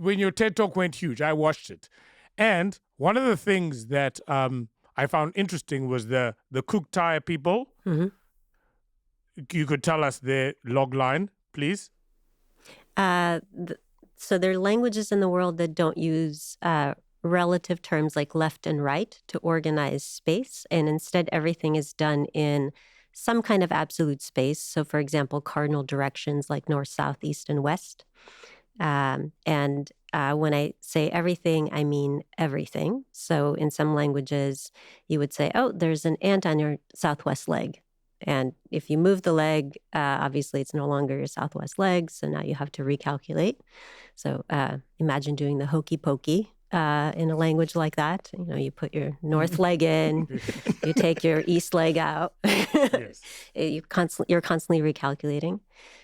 when your TED Talk went huge, I watched it. And one of the things that I found interesting was the Kuuk Thaayorre people. Mm-hmm. You could tell us their log line, please. So there are languages in the world that don't use relative terms like left and right to organize space. And instead, everything is done in some kind of absolute space. So, for example, cardinal directions like north, south, east, and west. And when I say everything, I mean everything. So in some languages, you would say, oh, there's an ant on your southwest leg. And if you move the leg, obviously it's no longer your southwest leg, so now you have to recalculate. So imagine doing the hokey pokey in a language like that. You know, you put your north leg in, you take your east leg out. Yes. You're constantly recalculating.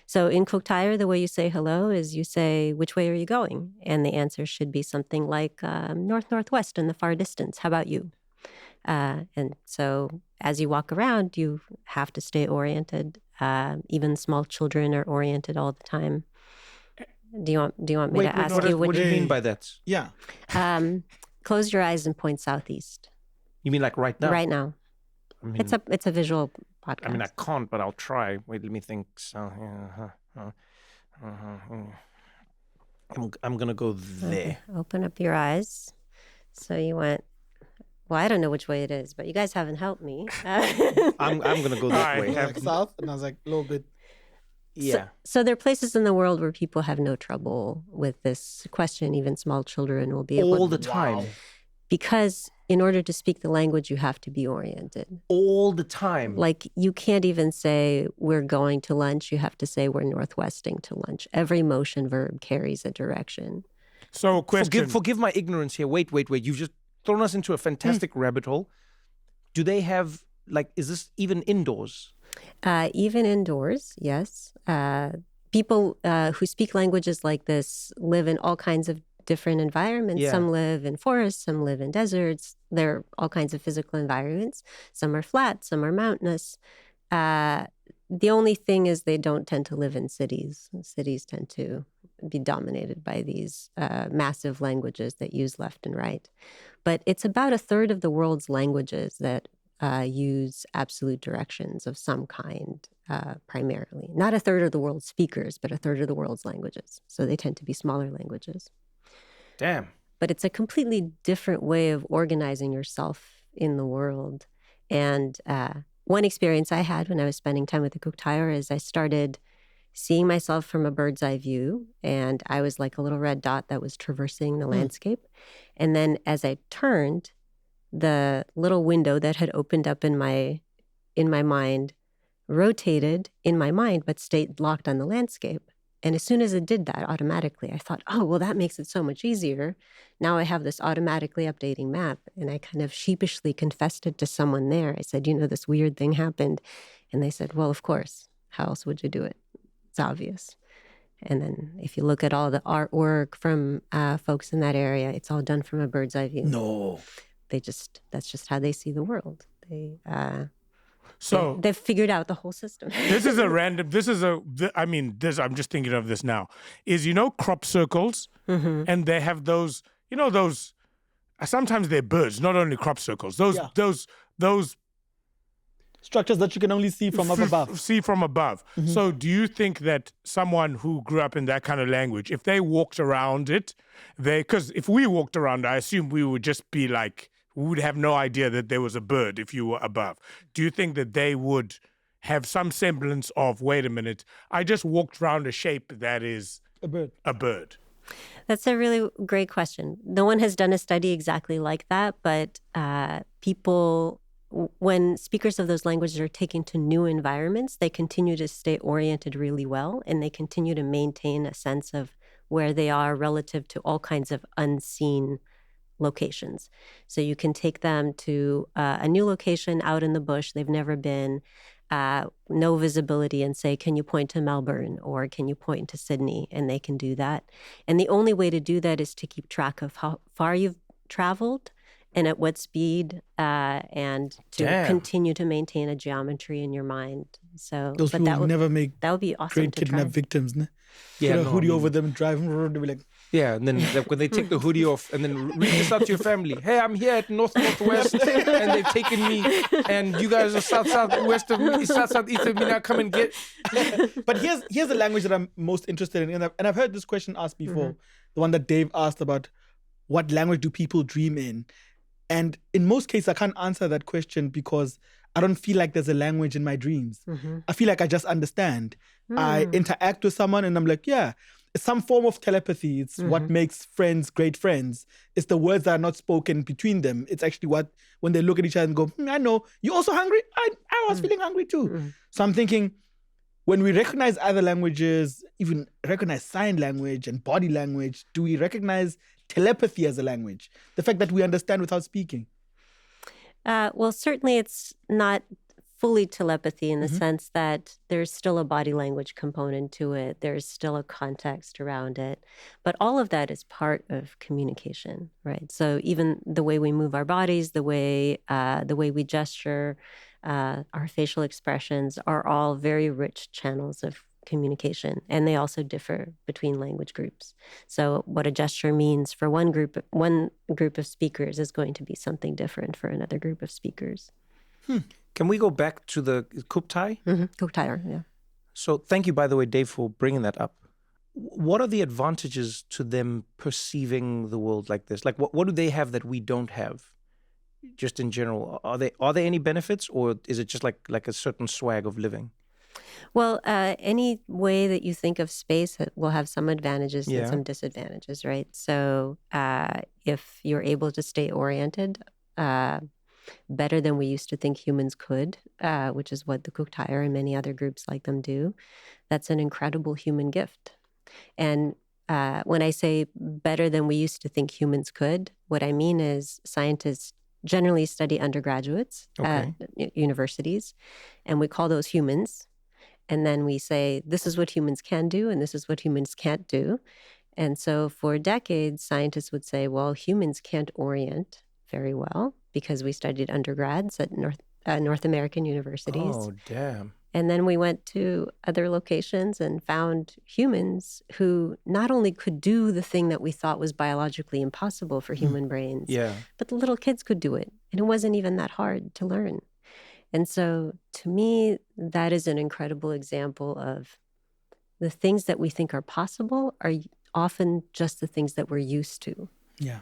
So in Kuuk Thaayorre, the way you say hello is you say, which way are you going? And the answer should be something like north-northwest in the far distance. How about you? And so as you walk around, you have to stay oriented. Even small children are oriented all the time. Do you want me to ask you what do you mean by that? Yeah. Close your eyes and point southeast. You mean like right now? Right now. I mean, it's a visual podcast. I mean, I can't, but I'll try. Wait, let me think. So, I'm gonna go there. Okay. Open up your eyes. So you went. Well, I don't know which way it is, but you guys haven't helped me. I'm gonna go that way. Like south, and I was like a little bit. Yeah. So there are places in the world where people have no trouble with this question. Even small children will be able All the time. Wow. Because in order to speak the language, you have to be oriented. All the time. Like you can't even say we're going to lunch. You have to say we're northwesting to lunch. Every motion verb carries a direction. So, question. Forgive my ignorance here. Wait. You've just thrown us into a fantastic rabbit hole. Do they have, like, is this even indoors? Even indoors, yes. People who speak languages like this live in all kinds of different environments. Yeah. Some live in forests, some live in deserts. There are all kinds of physical environments. Some are flat, some are mountainous. The only thing is they don't tend to live in cities. Cities tend to be dominated by these massive languages that use left and right. But it's about a third of the world's languages that use absolute directions of some kind, primarily. Not a third of the world's speakers, but a third of the world's languages. So they tend to be smaller languages. Damn. But it's a completely different way of organizing yourself in the world. And one experience I had when I was spending time with the Kuuk Thaayorre is I started seeing myself from a bird's eye view, and I was like a little red dot that was traversing the landscape. And then as I turned, the little window that had opened up in my mind rotated in my mind, but stayed locked on the landscape. And as soon as it did that automatically, I thought, oh, well, that makes it so much easier. Now I have this automatically updating map. And I kind of sheepishly confessed it to someone there. I said, this weird thing happened. And they said, well, of course. How else would you do it? It's obvious. And then if you look at all the artwork from folks in that area, it's all done from a bird's eye view. No. That's just how they see the world. So they've figured out the whole system. I'm just thinking of this now. Crop circles, Mm-hmm. and they have those, sometimes they're birds, not only crop circles. Those Structures that you can only see from up above. See from above. Mm-hmm. So do you think that someone who grew up in that kind of language, if they walked around it, because if we walked around, I assume we would just be like, we would have no idea that there was a bird if you were above. Do you think that they would have some semblance of, wait a minute, I just walked around a shape that is A bird. That's a really great question. No one has done a study exactly like that, but people, when speakers of those languages are taken to new environments, they continue to stay oriented really well, and they continue to maintain a sense of where they are relative to all kinds of unseen locations. So you can take them to a new location out in the bush they've never been, no visibility, and say, can you point to Melbourne or can you point to Sydney? And they can do that. And the only way to do that is to keep track of how far you've traveled and at what speed, and to continue to maintain a geometry in your mind. So those people never make that would be awesome great to kidnap try. victims, ne? Yeah, Hoodie over them and drive, they'll be like, Yeah, and then when they take the hoodie off and then read this out to your family. Hey, I'm here at Northwest, and they've taken me, and you guys are southwest of me, southeast of me. Now come and get. But here's the language that I'm most interested in, and I've heard this question asked before. The one that Dave asked about what language do people dream in, and in most cases I can't answer that question because I don't feel like there's a language in my dreams. I feel like I just understand. I interact with someone and I'm like, yeah. It's some form of telepathy. It's what makes friends great friends. It's the words that are not spoken between them. It's actually what, when they look at each other and go, I know, you also hungry? I was feeling hungry too. So I'm thinking, when we recognize other languages, even recognize sign language and body language, do we recognize telepathy as a language? The fact that we understand without speaking? Well, certainly it's not fully telepathy in the sense that there's still a body language component to it. There's still a context around it. But all of that is part of communication, right? So even the way we move our bodies, the way we gesture, our facial expressions are all very rich channels of communication. And they also differ between language groups. So what a gesture means for one group of speakers is going to be something different for another group of speakers. Can we go back to the Kuuk Thaayorre? Kuuk Thaayorre, yeah. So thank you, by the way, Dave, for bringing that up. What are the advantages to them perceiving the world like this? Like, what do they have that we don't have? Just in general, are there any benefits, or is it just like a certain swag of living? Well, any way that you think of space will have some advantages and some disadvantages, right? So if you're able to stay oriented, better than we used to think humans could, which is what the Kuuk Thaayorre and many other groups like them do. That's an incredible human gift. And when I say better than we used to think humans could, what I mean is scientists generally study undergraduates at universities, and we call those humans. And then we say, this is what humans can do, and this is what humans can't do. And so for decades, scientists would say, well, humans can't orient very well, because we studied undergrads at North American universities. Oh, damn. And then we went to other locations and found humans who not only could do the thing that we thought was biologically impossible for human brains, but the little kids could do it. And it wasn't even that hard to learn. And so to me, that is an incredible example of the things that we think are possible are often just the things that we're used to. Yeah.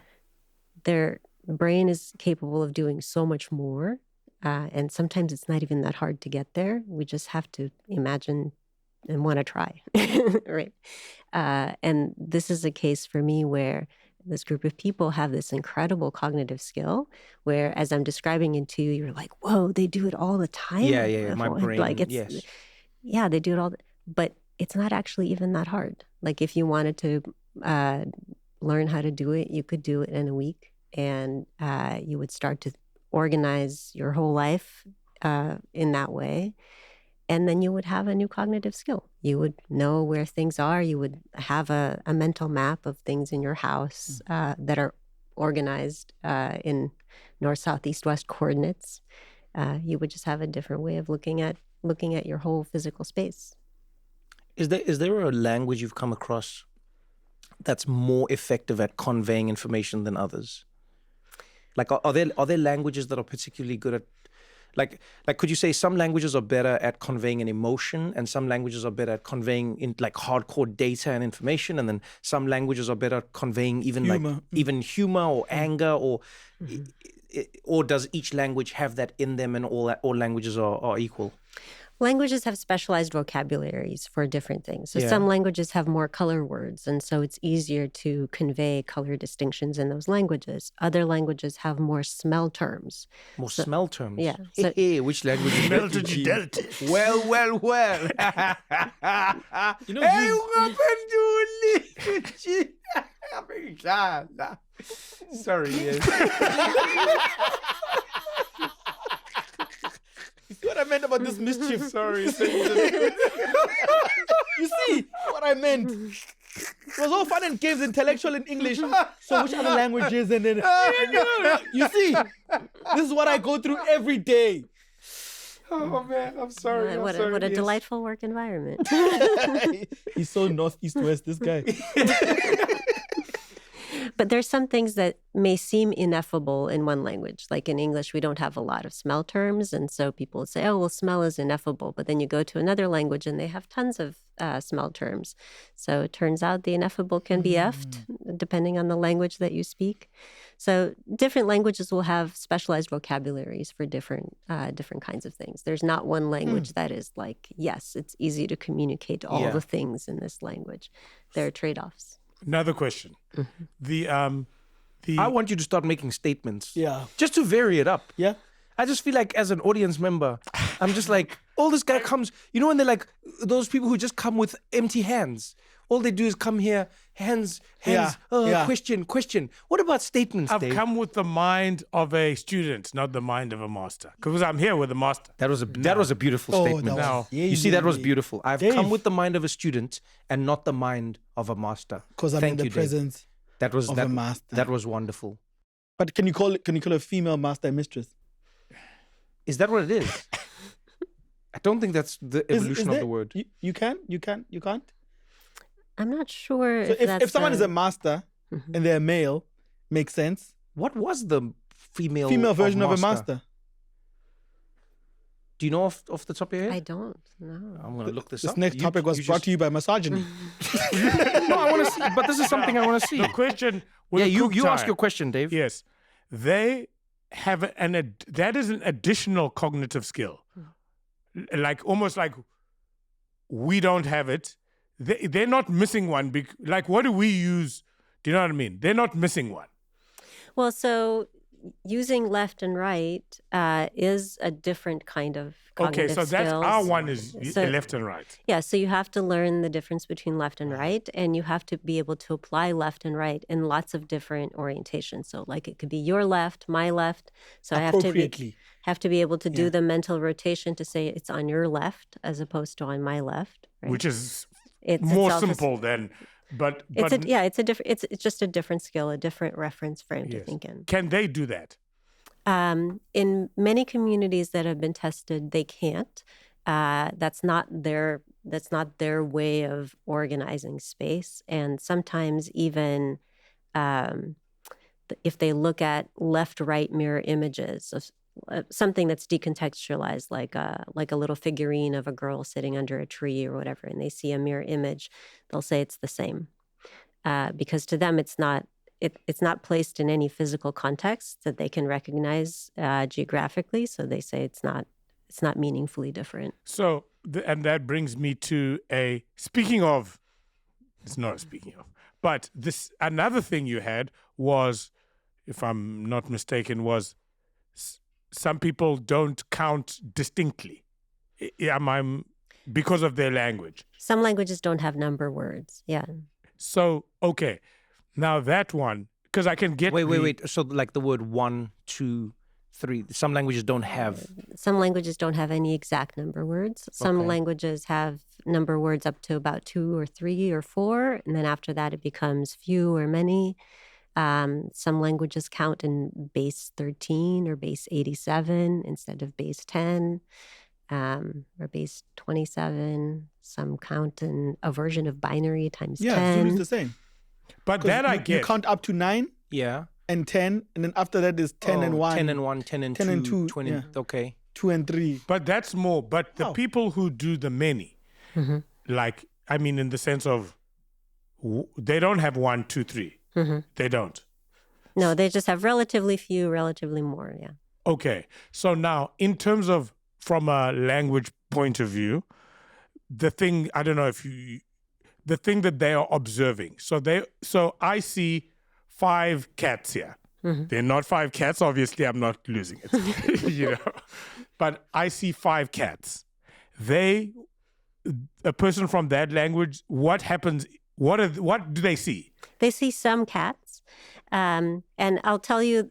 The brain is capable of doing so much more. And sometimes it's not even that hard to get there. We just have to imagine and want to try, right? And this is a case for me where this group of people have this incredible cognitive skill where, as I'm describing it to you, you're like, whoa, they do it all the time. Yeah. My brain, like it's, yeah, they do it all. But it's not actually even that hard. Like if you wanted to learn how to do it, you could do it in a week. And you would start to organize your whole life in that way. And then you would have a new cognitive skill. You would know where things are. You would have a mental map of things in your house that are organized in north, south, east, west coordinates. You would just have a different way of looking at your whole physical space. Is there a language you've come across that's more effective at conveying information than others? Like, are there languages that are particularly good at, like could you say some languages are better at conveying an emotion, and some languages are better at conveying in like hardcore data and information, and then some languages are better at conveying even humor. Even humor or anger, or does each language have that in them, and all languages are equal? Languages have specialized vocabularies for different things. So some languages have more color words, and so it's easier to convey color distinctions in those languages. Other languages have more smell terms. Smell terms? Yeah. So, which language? Smell to delta. Well. You know, Sorry, yes. you see what I meant about this mischief? Sorry. You see what I meant? It was all fun and games, intellectual in English. So which other languages? And then you see, this is what I go through every day. Oh man, I'm sorry. What a delightful work environment. He's so north, east, west, this guy. But there's some things that may seem ineffable in one language. Like in English, we don't have a lot of smell terms. And so people would say, oh, well, smell is ineffable. But then you go to another language and they have tons of smell terms. So it turns out the ineffable can be effed depending on the language that you speak. So different languages will have specialized vocabularies for different kinds of things. There's not one language that is like, yes, it's easy to communicate all the things in this language. There are trade-offs. Another question. I want you to start making statements. Yeah. Just to vary it up. Yeah. I just feel like as an audience member, I'm just like, all this guy comes, you know, when they're like, those people who just come with empty hands. All they do is come here, hands, question. What about statements, I've Dave? come with the mind of a student, not the mind of a master. Because I'm here with a master. That was a beautiful statement. You see, that was beautiful. I've come with the mind of a student and not the mind of a master. Because I'm in the presence of a master. That was wonderful. But can you call a female master a mistress? Is that what it is? I don't think that's the evolution of the word. You can't? I'm not sure. So if someone is a master and they're male, makes sense. What was the female version of a master? Do you know off the top of your head? I don't know. I'm going to look this up. up. This next topic was brought to you by misogyny. No, I want to see. But this is something I want to see. The question. You ask your question, Dave. Yes, they have that is an additional cognitive skill, like almost like we don't have it. They're not missing one. Like, what do we use? Do you know what I mean? They're not missing one. Well, so using left and right is a different kind of cognitive skills. That's our one is left and right. Yeah, so you have to learn the difference between left and right, and you have to be able to apply left and right in lots of different orientations. So like it could be your left, my left. So I have to be able to do the mental rotation to say it's on your left as opposed to on my left. Right? Which is more simple than... But it's just a different skill, a different reference frame to think in. Can they do that? In many communities that have been tested, they can't. That's not their way of organizing space. And sometimes even if they look at left-right mirror images of something that's decontextualized, like a little figurine of a girl sitting under a tree or whatever, and they see a mirror image, they'll say it's the same, because to them it's not placed in any physical context that they can recognize geographically. So they say it's not meaningfully different. So and that brings me to but this another thing you had was, if I'm not mistaken, was some people don't count distinctly. Because of their language. Some languages don't have number words. Yeah. So, okay. Now that one, because I can get... Wait. So like the word 1, 2, 3, some languages don't have... Some languages don't have any exact number words. Some languages have number words up to about 2 or 3 or 4. And then after that, it becomes few or many. Some languages count in base 13 or base 87 instead of base 10, or base 27. Some count in a version of binary times 10. Yeah, Zulu is the same. But that I get. You count up to 9 and 10, and then after that is 10 and 1. 10 and 1, 10 and 2, 20, okay. 2 and 3. But that's more. But the people who do the many, like, I mean, in the sense of, they don't have 1, 2, 3. They don't. No, they just have relatively few, relatively more, yeah. Okay. So now, in terms of, from a language point of view, the thing that they are observing. So I see 5 cats here. They're not 5 cats. Obviously, I'm not losing it, But I see 5 cats. A person from that language, what happens? What do they see? They see some cats. And I'll tell you,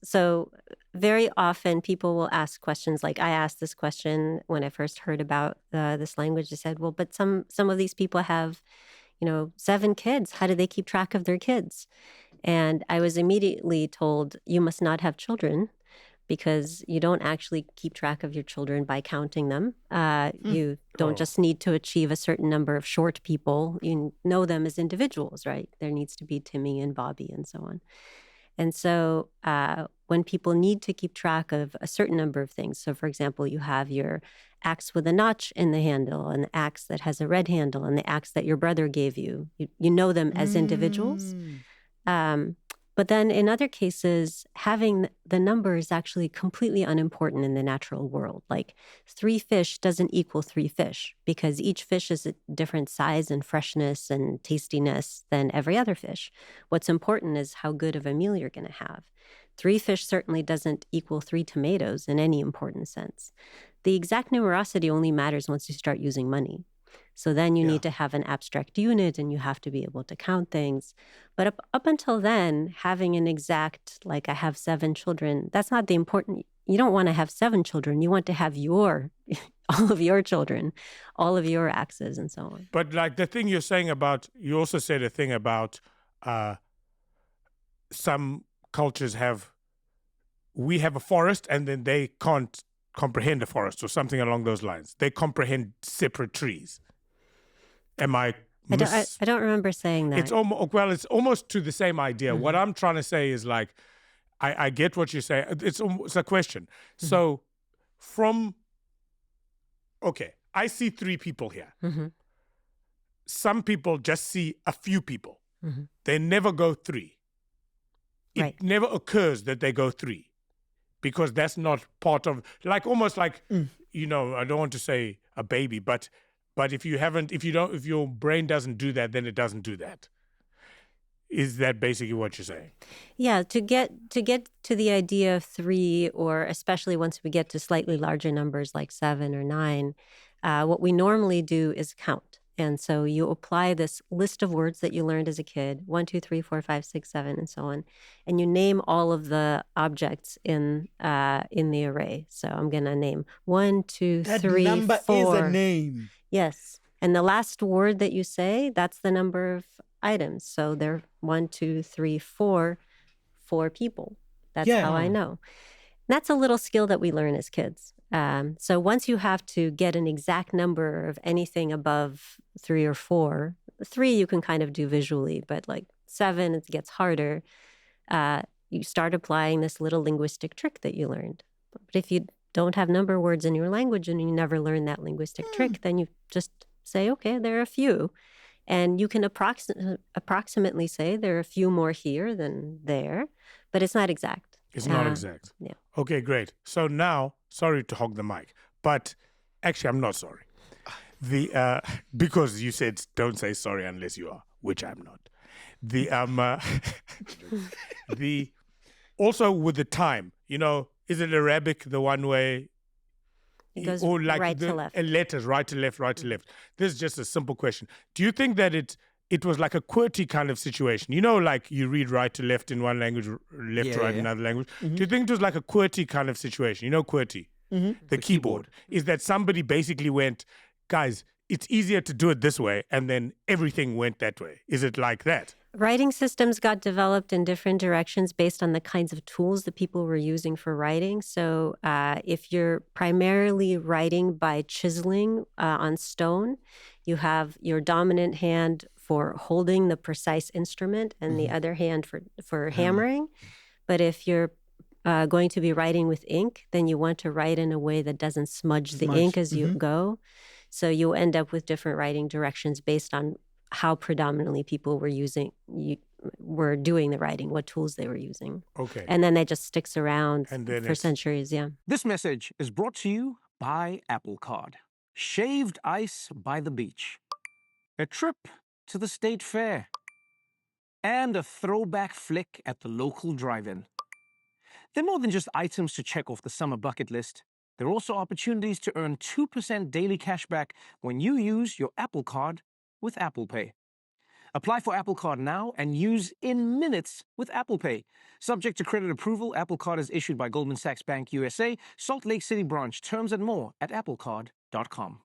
so very often people will ask questions like I asked this question when I first heard about this language. I said, well, but some of these people have, 7 kids. How do they keep track of their kids? And I was immediately told, you must not have children because you don't actually keep track of your children by counting them. You don't just need to achieve a certain number of short people. You know them as individuals, right? There needs to be Timmy and Bobby and so on. And so when people need to keep track of a certain number of things, so for example, you have your axe with a notch in the handle and the axe that has a red handle and the axe that your brother gave you, you know them as individuals. But then in other cases, having the number is actually completely unimportant in the natural world. Like 3 fish doesn't equal 3 fish because each fish is a different size and freshness and tastiness than every other fish. What's important is how good of a meal you're going to have. 3 fish certainly doesn't equal 3 tomatoes in any important sense. The exact numerosity only matters once you start using money. So then you need to have an abstract unit and you have to be able to count things. But up until then, having an exact, like I have 7 children, that's not the important. You don't want to have 7 children. You want to have all of your children, all of your axes and so on. But like the thing you're saying about, you also said a thing about some cultures we have a forest and then they can't comprehend a forest or something along those lines. They comprehend separate trees. Am I? I don't remember saying that. It's almost to the same idea. What I'm trying to say is like, I get what you say. It's a question. So I see 3 people here. Some people just see a few people. They never go 3. It never occurs that they go 3. Because that's not part of, like almost like, I don't want to say a baby, but if your brain doesn't do that, then it doesn't do that. Is that basically what you're saying? Yeah, to get to the idea of 3, or especially once we get to slightly larger numbers like 7 or 9, what we normally do is count. And so you apply this list of words that you learned as a kid, 1, 2, 3, 4, 5, 6, 7, and so on. And you name all of the objects in the array. So I'm going to name 1, 2, 3, 4. That number is a name. Yes. And the last word that you say, that's the number of items. So they're 1, 2, 3, 4 people. That's how I know. That's a little skill that we learn as kids. So once you have to get an exact number of anything above 3 or 4, 3 you can kind of do visually, but like 7, it gets harder. You start applying this little linguistic trick that you learned. But if you don't have number words in your language and you never learn that linguistic trick, then you just say, okay, there are a few. And you can approximately say there are a few more here than there, but it's not exact. It's not exact. Yeah. Okay, great. So now, sorry to hog the mic, but actually I'm not sorry. Because you said don't say sorry unless you are, which I'm not. Also with the time, is it Arabic the one way? It goes or like right to left. Letters, right to left, right to left. This is just a simple question. Do you think that it was like a QWERTY kind of situation? Like you read right to left in one language, left to right in another language. Do you think it was like a QWERTY kind of situation? QWERTY, the keyboard. Is that somebody basically went, guys, it's easier to do it this way, and then everything went that way? Is it like that? Writing systems got developed in different directions based on the kinds of tools that people were using for writing. So if you're primarily writing by chiseling on stone, you have your dominant hand for holding the precise instrument and the other hand for hammering. But if you're going to be writing with ink, then you want to write in a way that doesn't smudge the ink as you go. So you end up with different writing directions based on how predominantly people were doing the writing, what tools they were using. Okay. And then that just sticks around for centuries, This message is brought to you by Apple Card. Shaved ice by the beach. A trip to the state fair. And a throwback flick at the local drive-in. They're more than just items to check off the summer bucket list. They're also opportunities to earn 2% daily cash back when you use your Apple Card with Apple Pay. Apply for Apple Card now and use in minutes with Apple Pay. Subject to credit approval, Apple Card is issued by Goldman Sachs Bank USA, Salt Lake City branch. Terms and more at applecard.com.